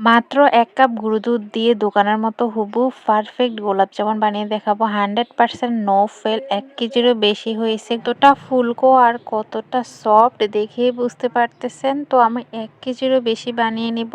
মাত্র ১ কাপ গুঁড়ো দুধ দিয়ে দোকানের মতো হুবহু পারফেক্ট গোলাপ জামুন বানিয়ে দেখাবো। 100% নো ফেল। ১ কেজিরও বেশি হয়েছে। কতটা ফুলকো আর কতটা সফট দেখেই বুঝতে পারতেছেন। তো আমি ১ কেজিরও বেশি বানিয়ে নিব।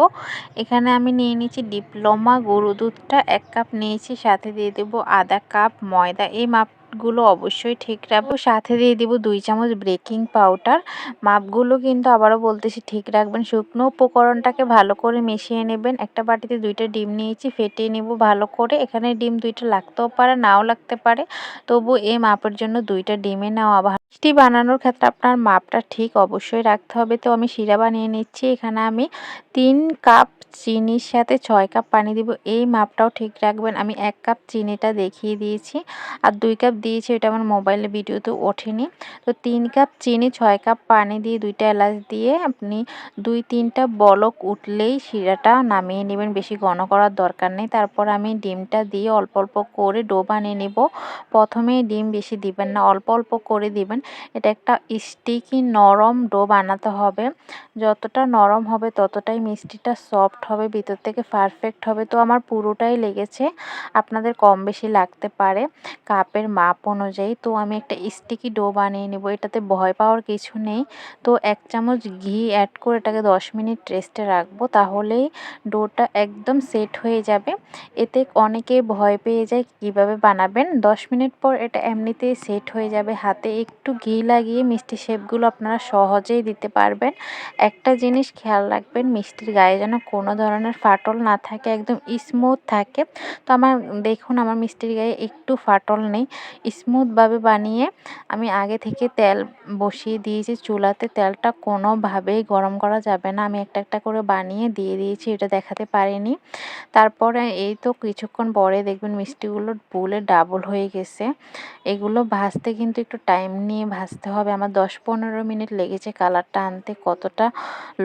এখানে আমি নিয়ে নিয়েছি ডিপ্লোমা গুঁড়ো দুধটা ১ কাপ নিয়েছি, সাথে দিয়ে দেব আধা কাপ ময়দা। এই মাপগুলো অবশ্যই ঠিক রাখবো। সাথে দিয়ে দিব ২ চামচ বেকিং পাউডার। মাপগুলো কিন্তু আবারও বলতেছি ঠিক রাখবেন। শুকনো উপকরণটাকে ভালো করে মিশিয়ে নেবেন। একটা বাটিতে ২টা ডিম নিয়েছি, ফেটিয়ে নেব ভালো করে। এখানে ডিম ২টা লাগতেও পারে, নাও লাগতে পারে, তবু এই মাপের জন্য ২টা ডিমে নেওয়া ভালো। মিষ্টি বানানোর ক্ষেত্রে আপনার মাপটা ঠিক অবশ্যই রাখতে হবে। তো আমি শিরা বানিয়ে নিচ্ছি। এখানে আমি ৩ কাপ চিনির সাথে ৬ কাপ পানি দিব। এই মাপটাও ঠিক রাখবেন। আমি ১ কাপ চিনিটা দেখিয়ে দিয়েছি, আর ২ কাপ দিয়েছি, এটা আমার মোবাইলে ভিডিওতে ওঠেনি। তো ৩ কাপ চিনি, ৬ কাপ পানি দিয়ে ২টা এলাচ দিয়ে আপনি ২-৩টা বলক উঠলেই শিরাটা নামিয়ে নেবেন। বেশি ঘন করার দরকার নেই। তারপর আমি ডিমটা দিয়ে অল্প অল্প করে ডো বানিয়ে নেব। প্রথমেই ডিম বেশি দিবেন না, অল্প অল্প করে দিবেন। এটা একটা স্টিকি নরম ডো বানাতে হবে। যতটা নরম হবে ততটাই মিষ্টিটা সফট হবে, ভিতর থেকে পারফেক্ট হবে। তো আমার পুরোটাই লেগেছে, আপনাদের কম বেশি লাগতে পারে কাপের মাপ অনুযায়ী। তো আমি একটা স্টিকি ডো বানিয়ে নেব। এটাতে ভয় পাওয়ার কিছু নেই। তো ১ চামচ ঘি অ্যাড করে এটাকে ১০ মিনিট রেস্টে রাখবো, তাহলেই ডোটা একদম সেট হয়ে যাবে। এতে অনেকে ভয় পেয়ে যায় কিভাবে বানাবেন। ১০ মিনিট পর এটা এমনিতেই সেট হয়ে যাবে। হাতে একটু ঘি লাগিয়ে মিষ্টি শেপগুলো আপনারা সহজেই দিতে পারবেন। একটা জিনিস খেয়াল রাখবেন, মিষ্টির গায়ে যেন কোনো ধরনের ফাটল না থাকে, একদম স্মুথ থাকে। তো দেখুন আমার মিষ্টির গায়ে একটু ফাটল নেই। স্মুথভাবে বানিয়ে আমি আগে থেকে তেল বসিয়ে দিয়েছি চুলাতে। তেলটা কোনোভাবেই গরম করা যাবে না। আমি একটা একটা করে বানিয়ে দিয়ে দিয়েছি, এটা দেখাতে পারিনি। তারপরে এই তো কিছুক্ষণ পরে দেখবেন মিষ্টিগুলো ফুলে ডাবল হয়ে গেছে। এগুলো ভাজতে কিন্তু একটু টাইম নিয়ে ভাজতে হবে। আমার ১০-১৫ মিনিট লেগেছে কালারটা আনতে। কতটা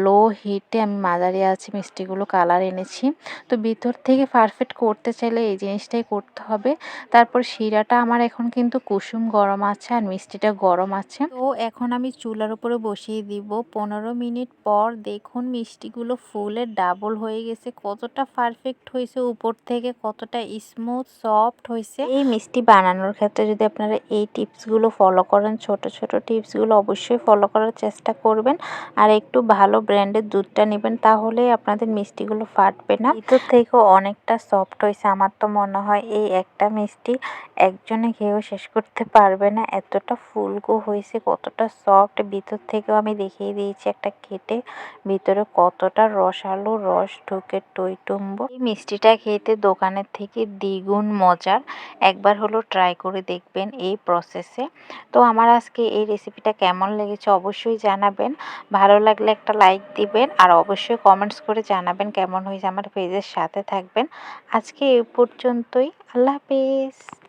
লো হিটে আমি মাঝারি আছে মিষ্টিগুলো কালার এনেছি। তো ভিতর থেকে পারফেক্ট করতে চাইলে এই জিনিসটাই করতে হবে। তারপর শিরাটা আমার এখন কিন্তু কুসুম গরম আছে আর মিষ্টিটা গরম আছে। তো এখন আমি চুলার উপরে বসিয়ে দিব। ১৫ মিনিট পর দেখুন মিষ্টিগুলো ফুলে ডাবল হয়ে গেছে। কতটা পারফেক্ট হয়েছে, উপর থেকে কতটা স্মুথ সফট হয়েছে। এই মিষ্টি বানানোর ক্ষেত্রে যদি আপনারা এই টিপসগুলো ফলো করেন, ছোট ছোট টিপসগুলো অবশ্যই ফলো করার চেষ্টা করবেন। আর একটু ভালো ব্র্যান্ডের দুধটা নেবেন, তাহলে আপনাদের মিষ্টিগুলো ফাটবে না। ভিতর থেকেও অনেকটা সফট হয়েছে। আমার তো মনে হয় এই একটা মিষ্টি একজনে খেয়েও শেষ করতে পারবে না, এতটা ফুলকো হয়েছে, কতটা সফট। ভিতর থেকেও আমি দেখিয়ে দিয়েছি একটা কেটে, ভিতরে কতটা রসালো রস ঢুকে টইটুম্বর। এই মিষ্টিটা খেতে দোকানের থেকে দ্বিগুণ মজার। একবার হলো ট্রাই করে দেখবেন এই প্রসেসে। তো আমার আজকে এই রেসিপিটা কেমন লেগেছে অবশ্যই জানাবেন। ভালো লাগলে একটা লাইক দিবেন, আর অবশ্যই কমেন্টস করে জানাবেন কেমন হয়েছে। আমার পেজের সাথে থাকবেন। আজকে এই পর্যন্তই। আল্লাহ হাফেজ।